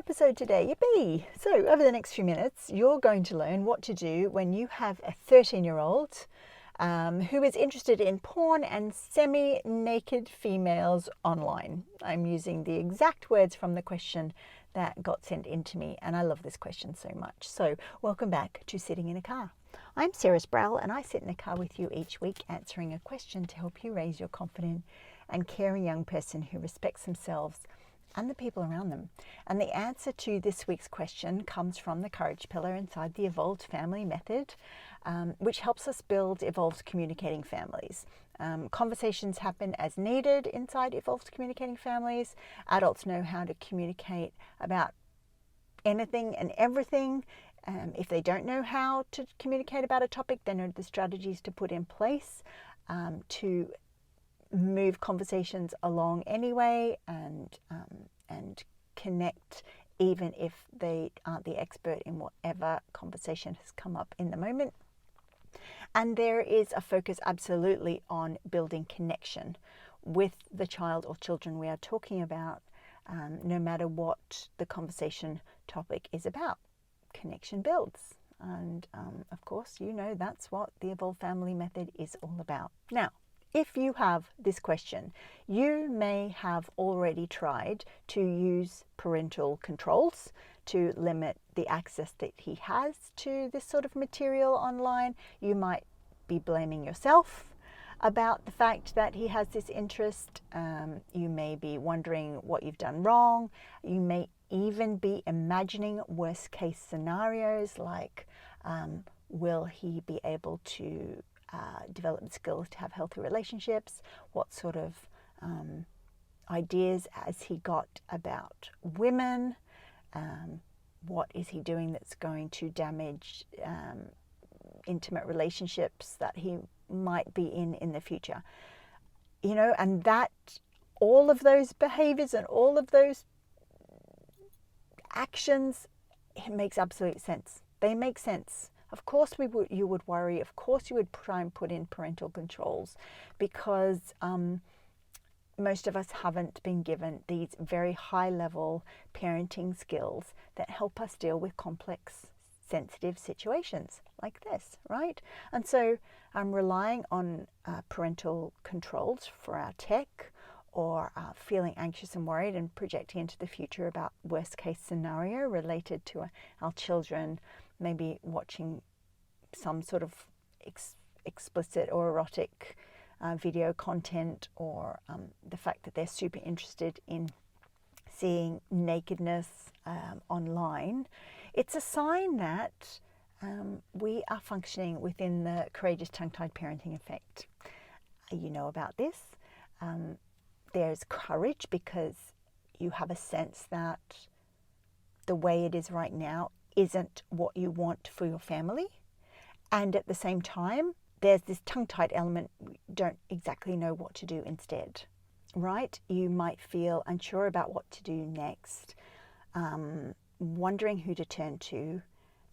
episode today, yippee! So over the next few minutes, you're going to learn what to do when you have a 13-year-old who is interested in porn and semi-naked females online. I'm using the exact words from the question that got sent in to me, and I love this question so much. So welcome back to Sitting in a Car. I'm Sarah Sproul, and I sit in a car with you each week answering a question to help you raise your confident and caring young person who respects themselves and the people around them. And the answer to this week's question comes from the courage pillar inside the Evolved Family Method, which helps us build evolved communicating families. Conversations happen as needed inside evolved communicating families. Adults know how to communicate about anything and everything. If they don't know how to communicate about a topic, they know the strategies to put in place to move conversations along anyway, and connect even if they aren't the expert in whatever conversation has come up in the moment. And there is a focus absolutely on building connection with the child or children we are talking about, no matter what the conversation topic is about. Connection builds. And of course, you know that's what the Evolved Family Method is all about. Now, if you have this question, you may have already tried to use parental controls to limit the access that he has to this sort of material online. You might be blaming yourself about the fact that he has this interest. You may be wondering what you've done wrong. You may even be imagining worst case scenarios like, will he be able to develop the skills to have healthy relationships? What sort of ideas has he got about women? What is he doing that's going to damage intimate relationships that he might be in the future? You know, and that all of those behaviors and all of those actions, it makes absolute sense. They make sense. Of course you would worry. Of course you would try and put in parental controls, because most of us haven't been given these very high-level parenting skills that help us deal with complex, sensitive situations like this, right? And so I'm relying on parental controls for our tech, or feeling anxious and worried and projecting into the future about worst-case scenario related to our children maybe watching some sort of explicit or erotic video content, or the fact that they're super interested in seeing nakedness online. It's a sign that we are functioning within the courageous tongue-tied parenting effect. You know about this. There's courage because you have a sense that the way it is right now isn't what you want for your family. And at the same time, there's this tongue-tied element. We don't exactly know what to do instead, right? You might feel unsure about what to do next, wondering who to turn to,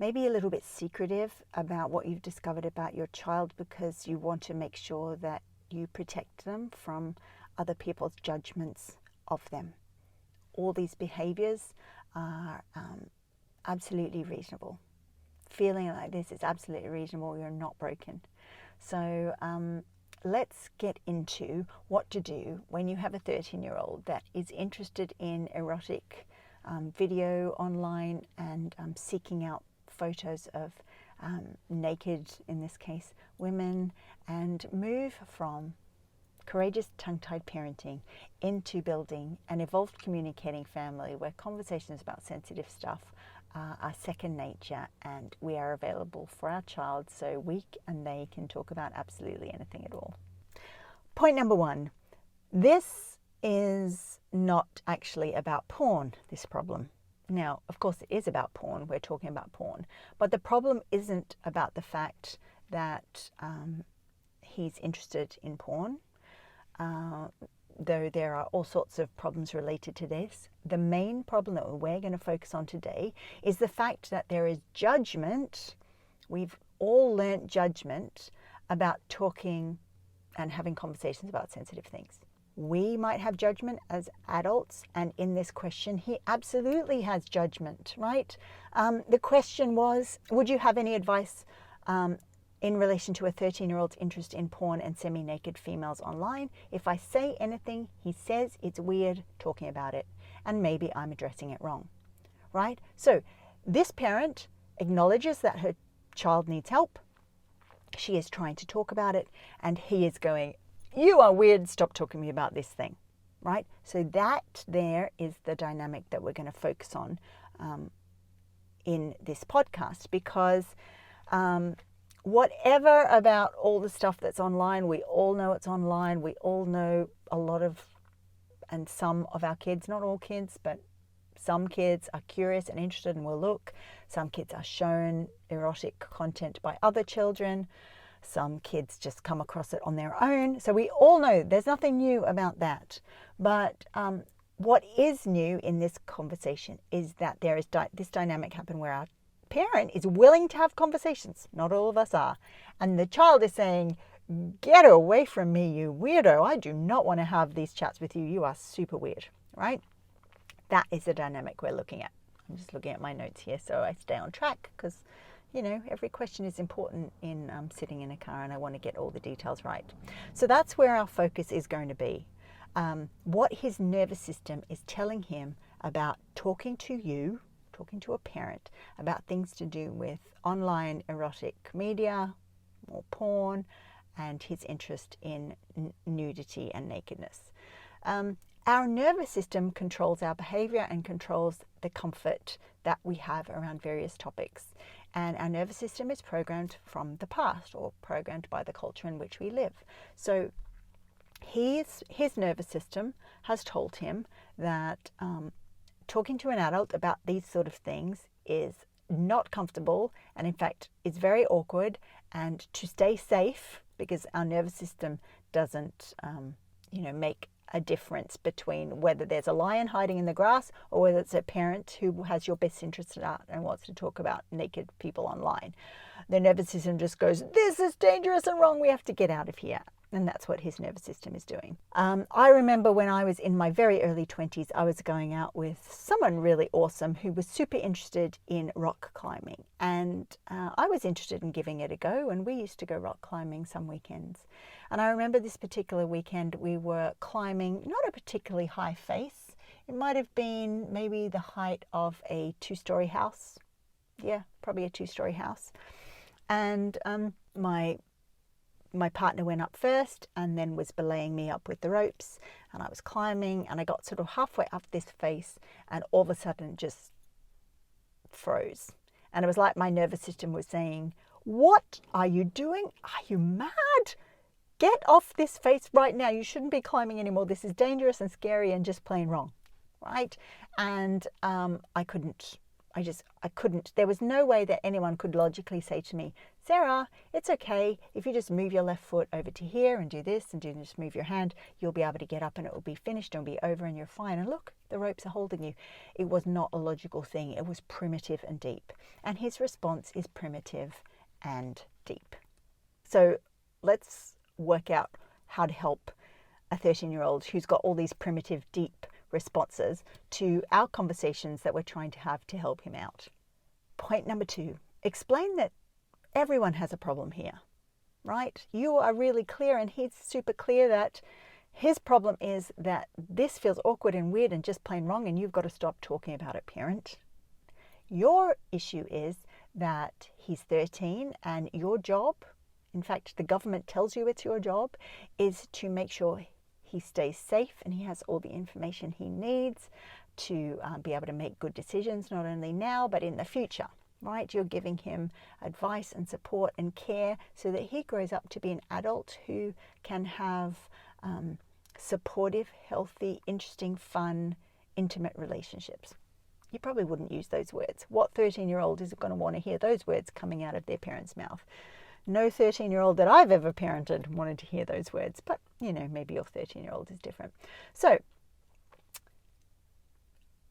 maybe a little bit secretive about what you've discovered about your child because you want to make sure that you protect them from other people's judgments of them. All these behaviors are absolutely reasonable. Feeling like this is absolutely reasonable. You're not broken. So let's get into what to do when you have a 13-year-old that is interested in erotic video online and seeking out photos of naked, in this case, women, and move from courageous tongue-tied parenting into building an evolved communicating family where conversations about sensitive stuff are second nature, and we are available for our child so we and they can talk about absolutely anything at all. Point number one, this is not actually about porn, this problem. Now, of course, it is about porn. We're talking about porn. But the problem isn't about the fact that he's interested in porn. Though there are all sorts of problems related to this, the main problem that we're going to focus on today is the fact that there is judgment. We've all learnt judgment about talking and having conversations about sensitive things. We might have judgment as adults, and in this question, he absolutely has judgment, right? The question was, would you have any advice in relation to a 13-year-old's interest in porn and semi-naked females online? If I say anything, he says it's weird talking about it, and maybe I'm addressing it wrong, right? So this parent acknowledges that her child needs help. She is trying to talk about it, and he is going, you are weird, stop talking to me about this thing, right? So that there is the dynamic that we're going to focus on in this podcast, because whatever about all the stuff that's online, we all know it's online. We all know a lot of, and some of our kids, not all kids, but some kids are curious and interested and will look. Some kids are shown erotic content by other children. Some kids just come across it on their own. So we all know there's nothing new about that. But what is new in this conversation is that there is this dynamic happen where our parent is willing to have conversations. Not all of us are. And the child is saying, get away from me, you weirdo. I do not want to have these chats with you. You are super weird, right? That is the dynamic we're looking at. I'm just looking at my notes here so I stay on track, because, you know, every question is important in sitting in a car, and I want to get all the details right. So that's where our focus is going to be. What his nervous system is telling him about talking to you, talking to a parent, about things to do with online erotic media or porn, and his interest in nudity and nakedness. Our nervous system controls our behavior and controls the comfort that we have around various topics. And our nervous system is programmed from the past, or programmed by the culture in which we live. So his nervous system has told him that talking to an adult about these sort of things is not comfortable, and in fact is very awkward. And to stay safe, because our nervous system doesn't make a difference between whether there's a lion hiding in the grass or whether it's a parent who has your best interest at heart and wants to talk about naked people online. The nervous system just goes, this is dangerous and wrong, we have to get out of here. And that's what his nervous system is doing. I remember when I was in my very early 20s, I was going out with someone really awesome who was super interested in rock climbing. And I was interested in giving it a go, and we used to go rock climbing some weekends. And I remember this particular weekend we were climbing not a particularly high face. It might have been maybe the height of a 2-story house. Yeah, probably a 2-story house. And my partner went up first and then was belaying me up with the ropes, and I was climbing, and I got sort of halfway up this face, and all of a sudden just froze. And it was like my nervous system was saying, what are you doing? Are you mad? Get off this face right now. You shouldn't be climbing anymore. This is dangerous and scary and just plain wrong, right? And I couldn't. There was no way that anyone could logically say to me, Sarah, it's okay. If you just move your left foot over to here and do this and just move your hand, you'll be able to get up and it will be finished and be over and you're fine. And look, the ropes are holding you. It was not a logical thing. It was primitive and deep. And his response is primitive and deep. So let's work out how to help a 13-year-old who's got all these primitive, deep responses to our conversations that we're trying to have to help him out. Point number 2, explain that everyone has a problem here, right? You are really clear, and he's super clear that his problem is that this feels awkward and weird and just plain wrong, and you've got to stop talking about it, parent. Your issue is that he's 13, and your job, in fact, the government tells you it's your job, is to make sure he stays safe and he has all the information he needs to be able to make good decisions, not only now, but in the future, right? You're giving him advice and support and care so that he grows up to be an adult who can have supportive, healthy, interesting, fun, intimate relationships. You probably wouldn't use those words. What 13-year-old is going to want to hear those words coming out of their parent's mouth? No 13-year-old that I've ever parented wanted to hear those words, but maybe your 13-year-old is different. So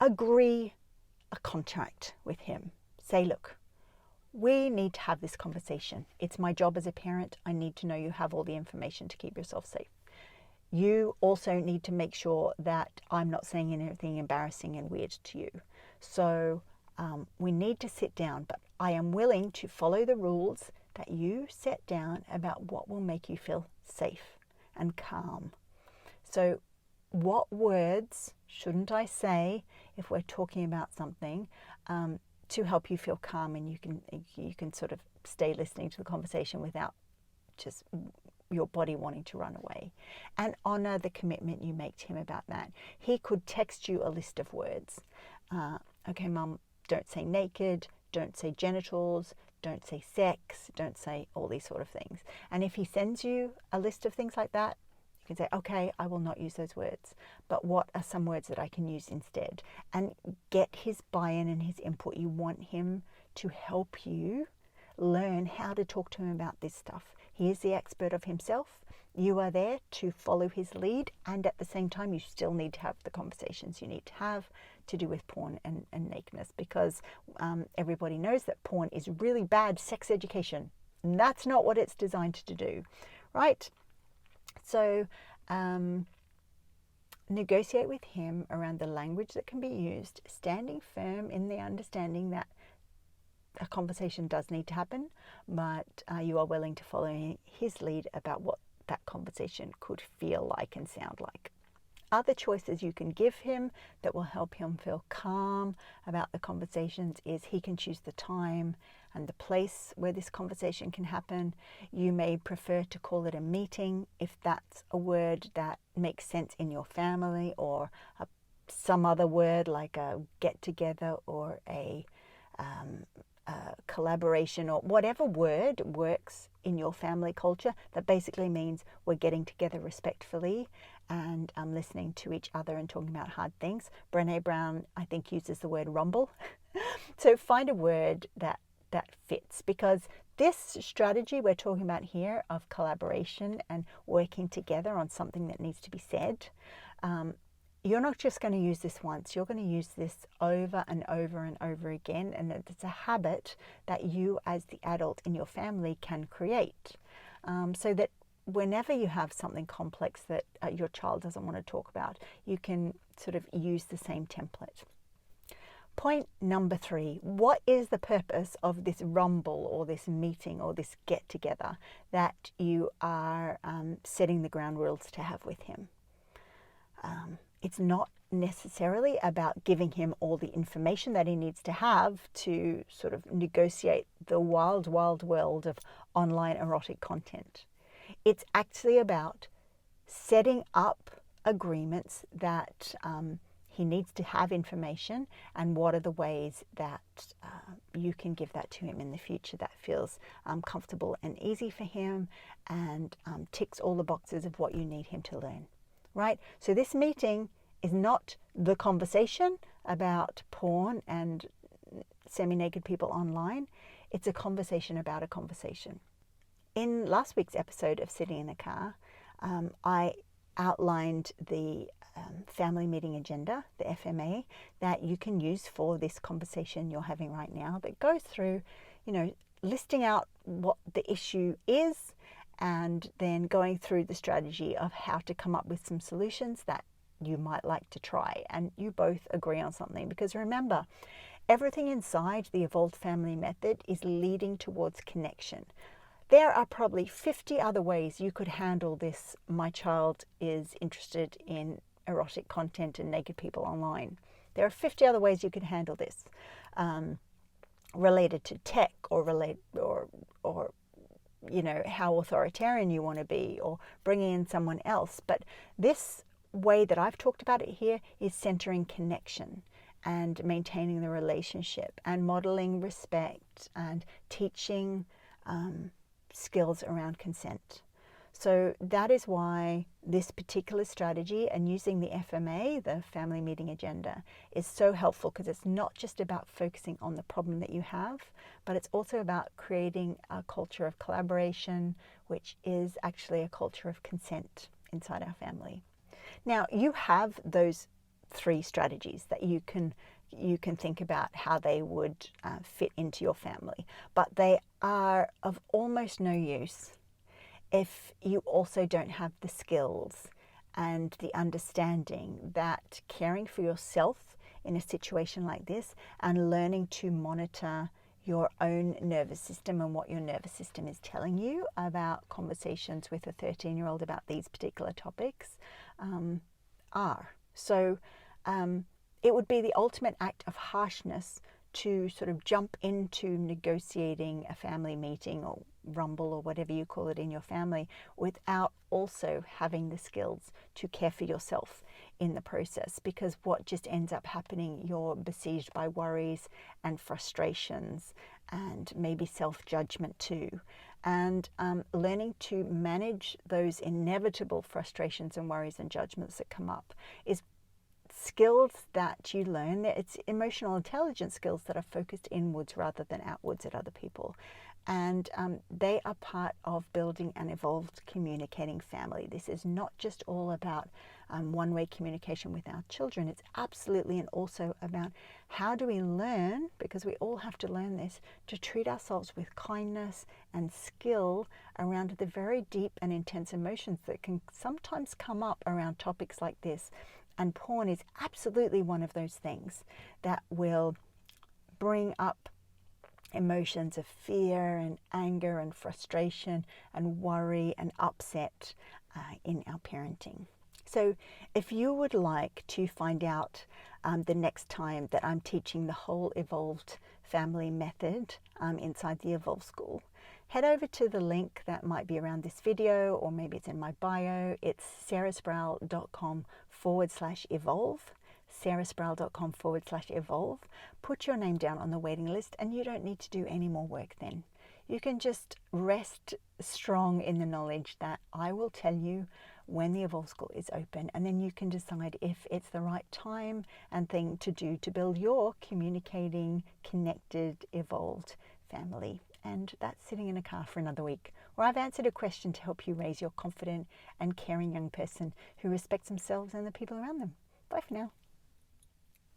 agree a contract with him. Say, look, we need to have this conversation. It's my job as a parent. I need to know you have all the information to keep yourself safe. you also need to make sure that I'm not saying anything embarrassing and weird to you. So we need to sit down, but I am willing to follow the rules that you set down about what will make you feel safe and calm. So what words shouldn't I say if we're talking about something to help you feel calm, and you can sort of stay listening to the conversation without just your body wanting to run away, and honor the commitment you make to him about that. He could text you a list of words. Okay, Mum, don't say naked, don't say genitals, don't say sex, don't say all these sort of things. And if he sends you a list of things like that, you can say, okay, I will not use those words, but what are some words that I can use instead? And get his buy-in and his input. You want him to help you learn how to talk to him about this stuff. He is the expert of himself. You are there to follow his lead, and at the same time, you still need to have the conversations you need to have to do with porn and nakedness, because everybody knows that porn is really bad sex education. And that's not what it's designed to do, right? So negotiate with him around the language that can be used, standing firm in the understanding that a conversation does need to happen, but you are willing to follow his lead about what that conversation could feel like and sound like. Other choices you can give him that will help him feel calm about the conversations is he can choose the time and the place where this conversation can happen. You may prefer to call it a meeting if that's a word that makes sense in your family, or some other word like a get-together or a collaboration, or whatever word works in your family culture that basically means we're getting together respectfully and listening to each other and talking about hard things. Brené Brown, I think, uses the word rumble. So find a word that fits, because this strategy we're talking about here of collaboration and working together on something that needs to be said, you're not just going to use this once, you're going to use this over and over and over again, and it's a habit that you as the adult in your family can create, so that whenever you have something complex that your child doesn't want to talk about, you can sort of use the same template. Point number 3, what is the purpose of this rumble or this meeting or this get together that you are setting the ground rules to have with him? It's not necessarily about giving him all the information that he needs to have to sort of negotiate the wild, wild world of online erotic content. It's actually about setting up agreements that he needs to have information, and what are the ways that you can give that to him in the future that feels comfortable and easy for him, and ticks all the boxes of what you need him to learn. Right? So this meeting is not the conversation about porn and semi-naked people online. It's a conversation about a conversation. In last week's episode of Sitting in the Car, I outlined the family meeting agenda, the FMA, that you can use for this conversation you're having right now, that goes through, listing out what the issue is, and then going through the strategy of how to come up with some solutions that you might like to try, and you both agree on something. Because remember, everything inside the Evolved Family Method is leading towards connection. There are probably 50 other ways you could handle this. My child is interested in erotic content and naked people online. There are 50 other ways you could handle this, related to tech, or how authoritarian you want to be, or bringing in someone else. But this way that I've talked about it here is centering connection and maintaining the relationship and modeling respect and teaching skills around consent. So that is why this particular strategy and using the FMA, the Family Meeting Agenda, is so helpful, because it's not just about focusing on the problem that you have, but it's also about creating a culture of collaboration, which is actually a culture of consent inside our family. Now, you have those 3 strategies that you can think about how they would fit into your family, but they are of almost no use if you also don't have the skills and the understanding that caring for yourself in a situation like this and learning to monitor your own nervous system and what your nervous system is telling you about conversations with a 13-year-old about these particular topics are. So it would be the ultimate act of harshness to sort of jump into negotiating a family meeting or rumble or whatever you call it in your family without also having the skills to care for yourself in the process, because what just ends up happening, you're besieged by worries and frustrations and maybe self-judgment too. And learning to manage those inevitable frustrations and worries and judgments that come up is skills that you learn. It's emotional intelligence skills that are focused inwards rather than outwards at other people. And they are part of building an evolved communicating family. This is not just all about one-way communication with our children. It's absolutely and also about how do we learn, because we all have to learn this, to treat ourselves with kindness and skill around the very deep and intense emotions that can sometimes come up around topics like this. And porn is absolutely one of those things that will bring up emotions of fear and anger and frustration and worry and upset in our parenting. So if you would like to find out the next time that I'm teaching the whole evolved family method inside the Evolve School, head over to the link that might be around this video, or maybe it's in my bio. It's sarahsproul.com/evolve. sarahsproul.com/evolve. Put your name down on the waiting list, and you don't need to do any more work then. You can just rest strong in the knowledge that I will tell you when the Evolve School is open, and then you can decide if it's the right time and thing to do to build your communicating, connected, evolved family. And that's sitting in a car for another week, where I've answered a question to help you raise your confident and caring young person who respects themselves and the people around them. Bye for now.